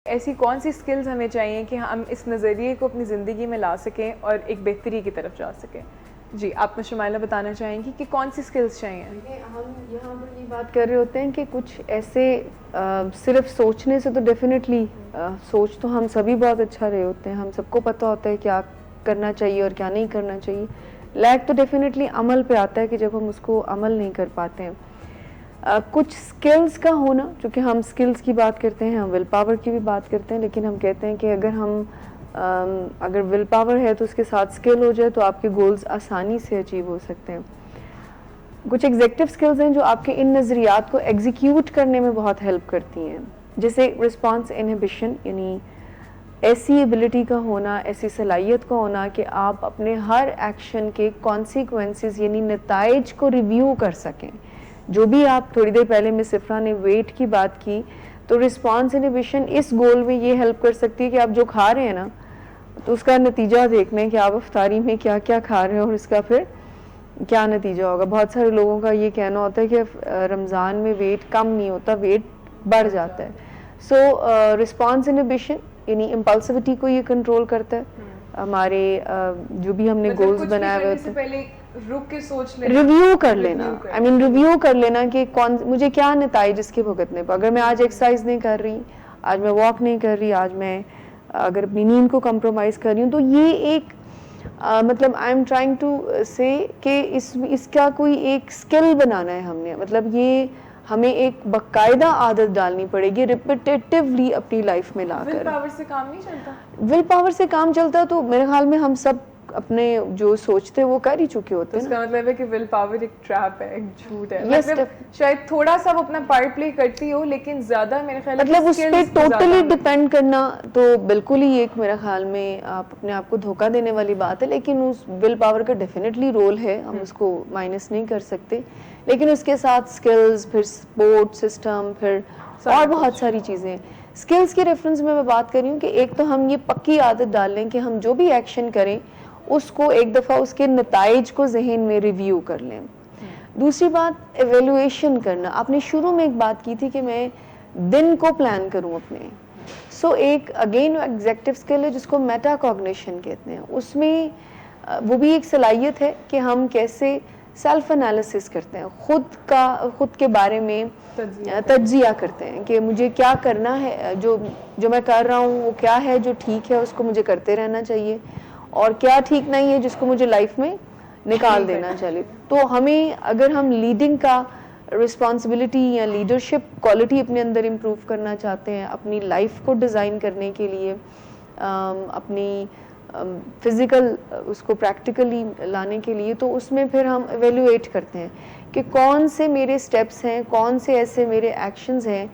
ایسی کون سی سکلز ہمیں چاہیے کہ ہم اس نظریے کو اپنی زندگی میں لا سکیں اور ایک بہتری کی طرف جا سکیں؟ جی آپ میں شمائلہ بتانا چاہیں گی کہ کون سی سکلز چاہیے؟ ہم یہاں پر یہ بات کر رہے ہوتے ہیں کہ کچھ ایسے صرف سوچنے سے تو ڈیفینیٹلی سوچ تو ہم سبھی بہت اچھا رہے ہوتے ہیں, ہم سب کو پتہ ہوتا ہے کیا کرنا چاہیے اور کیا نہیں کرنا چاہیے. لیک تو ڈیفینیٹلی عمل پہ آتا ہے کہ جب ہم اس کو عمل نہیں کر پاتے ہیں. کچھ سکلز کا ہونا, چونکہ ہم سکلز کی بات کرتے ہیں, ہم ول پاور کی بھی بات کرتے ہیں, لیکن ہم کہتے ہیں کہ اگر ول پاور ہے تو اس کے ساتھ سکل ہو جائے تو آپ کے گولز آسانی سے اچیو ہو سکتے ہیں. کچھ ایگزیکٹو سکلز ہیں جو آپ کے ان نظریات کو ایگزیکیوٹ کرنے میں بہت ہیلپ کرتی ہیں, جیسے رسپانس انہیبیشن, یعنی ایسی ایبلٹی کا ہونا, ایسی صلاحیت کا ہونا کہ آپ اپنے ہر ایکشن کے کانسیکوینسز یعنی نتائج کو ریویو کر سکیں. جو بھی آپ تھوڑی دیر پہلے مس افرا نے ویٹ کی بات کی, تو رسپانس انہیبیشن اس گول میں یہ ہیلپ کر سکتی ہے کہ آپ جو کھا رہے ہیں نا تو اس کا نتیجہ دیکھنا ہے کہ آپ افطاری میں کیا کیا کھا رہے ہیں اور اس کا پھر کیا نتیجہ ہوگا. بہت سارے لوگوں کا یہ کہنا ہوتا ہے کہ رمضان میں ویٹ کم نہیں ہوتا, ویٹ بڑھ جاتا ہے. سو رسپانس انہیبیشن یعنی امپلسوٹی کو یہ کنٹرول کرتا ہے. ہمارے جو بھی ہم نے گولز بنائے ہوئے ہوتے ہیں رک کے سوچ لینا, ریویو کر لینا, ریویو کر لینا کہ مجھے کیا نتائج اس کے بھگتنے پہ. اگر میں آج ایکسرسائز نہیں کر رہی, آج میں واک نہیں کر رہی, آج میں اگر اپنی نیند کو کمپرومائز کر رہی ہوں, تو یہ ایک مطلب آئی ایم ٹرائنگ ٹو سے کہ اس کا کوئی ایک اسکل بنانا ہے ہم نے. مطلب یہ ہمیں ایک باقاعدہ عادت ڈالنی پڑے گی ریپیٹیولی اپنی لائف میں لا کر. ول پاور سے کام نہیں چلتا. ول پاور سے کام چلتا تو میرے خیال میں ہم سب اپنے جو سوچتے وہ کر ہی چکے ہوتے ہیں. اس کا مطلب ہے کہ ول پاور ایک ٹریپ ہے, ایک جھوٹ ہے. مطلب شاید تھوڑا سا وہ اپنا پارٹ پلے کرتی ہو, لیکن زیادہ میرے خیال مطلب اس پہ ٹوٹلی ڈپینڈ کرنا تو بالکل ہی ایک میرے خیال میں آپ اپنے آپ کو دھوکہ دینے والی بات ہے. لیکن اس ول پاور کا ڈیفینیٹلی رول ہے, ہم اس کو مائنس نہیں کر سکتے. لیکن اس کے ساتھ اسکلز, پھر سپورٹ سسٹم, پھر اور بہت ساری چیزیں. اسکلز کے ریفرنس میں بات کر رہی ہوں کہ ایک تو ہم یہ پکی عادت ڈال لیں کہ ہم جو بھی ایکشن کریں اس کو ایک دفعہ اس کے نتائج کو ذہن میں ریویو کر لیں. دوسری بات ایویلویشن کرنا. آپ نے شروع میں ایک بات کی تھی کہ میں دن کو پلان کروں اپنے. سو ایک اگین ایگزیکٹو اسکل ہے جس کو میٹا کوگنیشن کہتے ہیں. اس میں وہ بھی ایک صلاحیت ہے کہ ہم کیسے سیلف انالیسس کرتے ہیں, خود کے بارے میں تجزیہ کرتے ہیں کہ مجھے کیا کرنا ہے, جو میں کر رہا ہوں وہ کیا ہے جو ٹھیک ہے اس کو مجھے کرتے رہنا چاہیے, اور کیا ٹھیک نہیں ہے جس کو مجھے لائف میں نکال دینا چاہیے. تو ہمیں اگر ہم لیڈنگ کا رسپانسبلٹی یا لیڈرشپ کوالٹی اپنے اندر امپروو کرنا چاہتے ہیں, اپنی لائف کو ڈیزائن کرنے کے لیے, اپنی فزیکل اس کو پریکٹیکلی لانے کے لیے, تو اس میں پھر ہم ایویلویٹ کرتے ہیں کہ کون سے میرے سٹیپس ہیں, کون سے ایسے میرے ایکشنز ہیں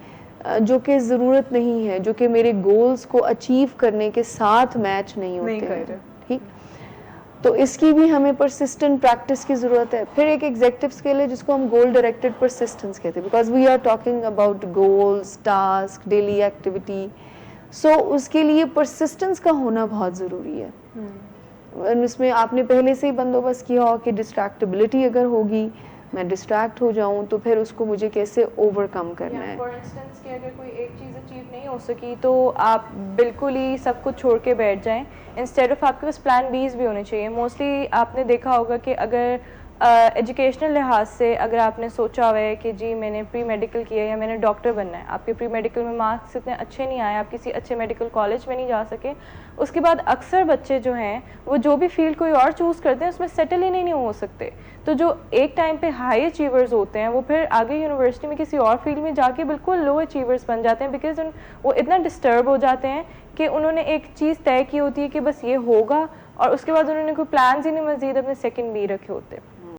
جو کہ ضرورت نہیں ہے, جو کہ میرے گولز کو اچیو کرنے کے ساتھ میچ نہیں ہوتے ہیں. ٹھیک, تو اس کی بھی ہمیں پرسسٹنٹ پریکٹس کی ضرورت ہے. پھر ایک ایگزیکٹو اسکل ہے جس کو ہم گول ڈائریکٹڈ پرسسٹنس کہتے ہیں, because we are talking about goals, task, daily activity. So اس کے لیے پرسسٹنس کا ہونا بہت ضروری ہے. اس میں آپ نے پہلے سے ہی بندوبست کیا ہو کہ ڈسٹریکٹیبلٹی اگر ہوگی, میں ڈسٹریکٹ ہو جاؤں تو پھر اس کو مجھے کیسے اوور کم کرنا ہے. فار انسٹنس کہ اگر کوئی ایک چیز اچیو نہیں ہو سکی تو آپ بالکل ہی سب کچھ چھوڑ کے بیٹھ جائیں. انسٹیڈ آف آپ کے پاس پلان بیز بھی ہونے چاہیے. موسٹلی آپ نے دیکھا ہوگا کہ اگر ایجوکیشنل لحاظ سے اگر آپ نے سوچا ہوا ہے کہ جی میں نے پری میڈیکل کیا یا میں نے ڈاکٹر بننا ہے, آپ کے پری میڈیکل میں مارکس اتنے اچھے نہیں آئے, آپ کسی اچھے میڈیکل کالج میں نہیں جا سکے, اس کے بعد اکثر بچے جو ہیں وہ جو بھی فیلڈ کوئی اور چوز کرتے ہیں اس میں سیٹل ہی نہیں ہو سکتے. تو جو ایک ٹائم پہ ہائی اچیورز ہوتے ہیں وہ پھر آگے یونیورسٹی میں کسی اور فیلڈ میں جا کے بالکل لو اچیورز بن جاتے ہیں, بیکاز وہ اتنا ڈسٹرب ہو جاتے ہیں کہ انہوں نے ایک چیز طے کی ہوتی ہے کہ بس یہ ہوگا, اور اس کے بعد انہوں نے کوئی پلانز ہی نہیں مزید اپنے سیکنڈ بھی رکھے ہوتے ہیں.